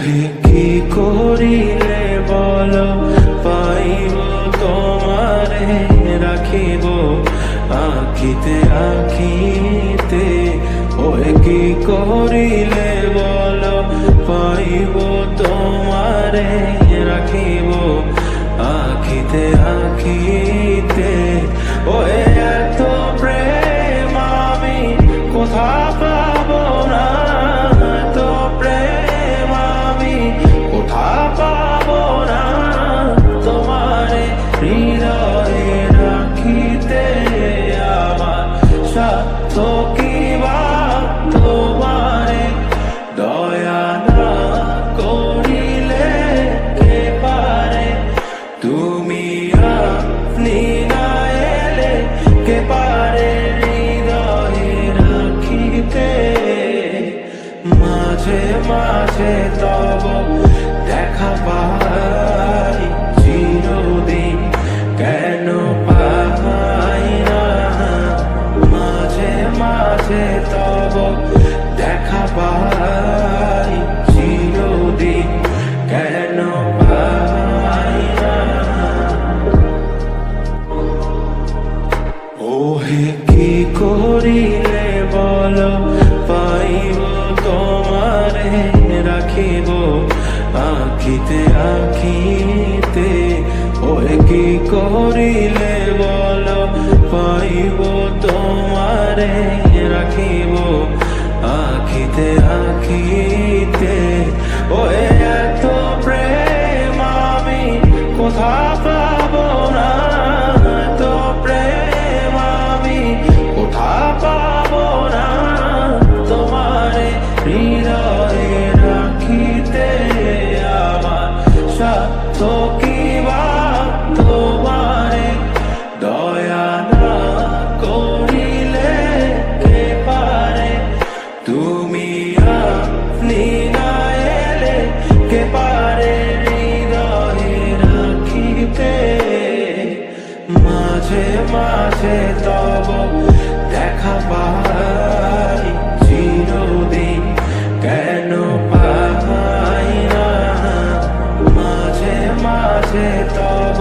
ওহে কি করিলে বলো পাইব তোমারে রাখিব আখিতে আখিতে। ওহে কি করিলে বলো পাইব তোমারে রাখিব আখিতে আখিতে। ওহে এত প্রেম আমি কোথা পাবো না, এত প্রেম আমি কোথা পাবো না। তোমারে হৃদয়ে রাখিতে আমার সাধ্য কি বা, তোমারে দয়া না করিলে কে পারে। তুমি আপনি না এলে কে পারে হৃদয়ে রাখিতে। মাঝে মাঝে তব দেখা পাই চিরদিন কেন পাই না। মাঝে মাঝে তব দেখা পাই চিরদিন কেন পাই না। ওহে কি করিলে বলো পাইব তোমারে রাখিব আখিতে আখিতে। ওহে কি করিলে বলো পাইব তোমারে রাখিব আখিতে আখিতে। ওহে এত প্রেম আমি কোথা পাবো না, এত প্রেম আমি কোথা পাবো না। তোমারে হৃদয়ে রাখিতে আমার সাধ্য কি বা, তোমারে দয়া না করিলে কে পারে। তুমি আপনি না এলে কে পারে হৃদয়ে রাখিতে। মাঝে মাঝে তব দেখা পাই চিরদিন কেন পাই না। মাঝে মাঝে তব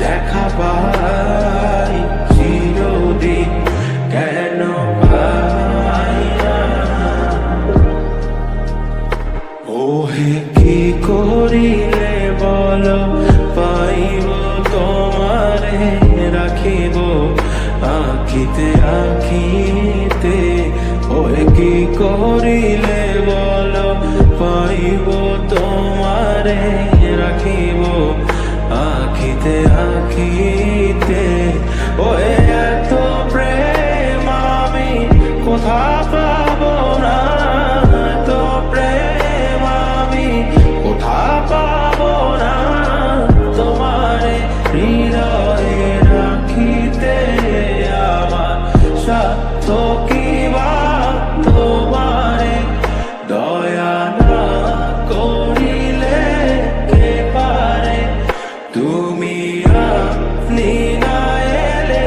দেখা পাই চিরদিন কেন পাই না। ওহে কি করিলে বলো পাইব তোমারে রাখিব আখিতে আখিতে। ওহে কি করিলে বলো পাইব তোমারে রাখিব আখিতে আখিতে। ওহে এত প্রেম আমি কোথা পাবো না, এত প্রেম আমি কোথা পাবো না। তোমারে হৃদয়ে রাখিতে আমার সাধ্য কি বা, তোমারে দয়া না করিলে কে পারে। তুমি আপনি না এলে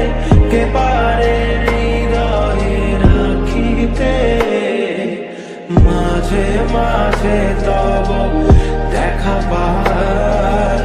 কে পারে হৃদয়ে রাখিতে। মাঝে মাঝে তব দেখা পাই